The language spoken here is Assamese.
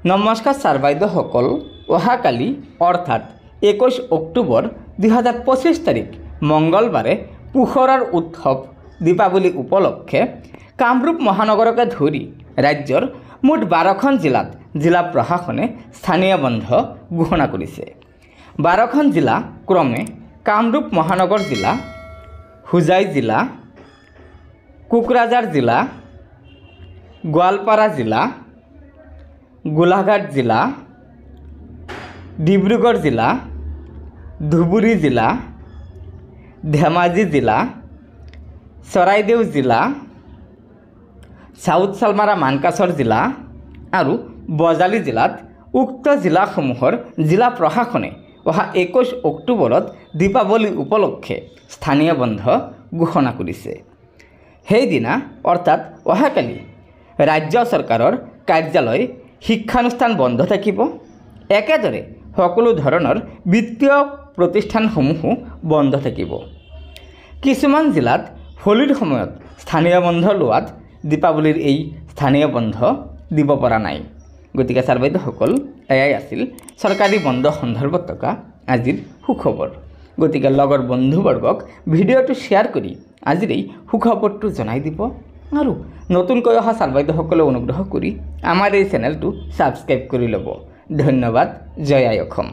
নমস্কাৰ ছাৰ বাইদেউসকল, অহাকালি অৰ্থাৎ 21 অক্টোবৰ 2025 তাৰিখ মঙ্গলবাৰে পোহৰৰ উৎসৱ দীপাৱলী উপলক্ষে কামৰূপ মহানগৰকে ধৰি ৰাজ্যৰ মুঠ 12খন জিলাত জিলা প্ৰশাসনে স্থানীয় বন্ধ ঘোষণা কৰিছে। 12খন জিলা ক্ৰমে কামৰূপ মহানগৰ জিলা, হোজাই জিলা, কোকৰাঝাৰ জিলা, গোৱালপাৰা জিলা, গোলাঘাট জিলা, ডিব্ৰুগড় জিলা, ধুবুৰী জিলা, ধেমাজি জিলা, চৰাইদেউ জিলা, সাউথ চালমাৰা মানকাছৰ জিলা আৰু বজালী জিলাত উক্ত জিলাসমূহৰ জিলা প্ৰশাসনে অহা 21 অক্টোবৰত দীপাৱলী উপলক্ষে স্থানীয় বন্ধ ঘোষণা কৰিছে। সেইদিনা অৰ্থাৎ অহাকালি ৰাজ্য চৰকাৰৰ কাৰ্যালয়, শিক্ষানুষ্ঠান বন্ধ থাকিব। একেদৰে সকলো ধৰণৰ বিত্তীয় প্ৰতিষ্ঠানসমূহো বন্ধ থাকিব। কিছুমান জিলাত হোলীৰ সময়ত স্থানীয় বন্ধ লোৱাত দীপাৱলীৰ এই স্থানীয় বন্ধ দিব পৰা নাই। গতিকে ছাৰ বাইদেউসকল, এয়াই আছিল চৰকাৰী বন্ধ সন্দৰ্ভত থকা আজিৰ সুখবৰ। গতিকে লগৰ বন্ধুবৰ্গক ভিডিঅ'টো শ্বেয়াৰ কৰি আজিৰ এই সুখবৰটো জনাই দিব আৰু নতুনকৈ অহা ছাৰ বাইদেউসকলে অনুগ্ৰহ কৰি আমাৰ এই চেনেলটো ছাবস্ক্ৰাইব কৰি ল'ব। ধন্যবাদ। জয় আই অসম।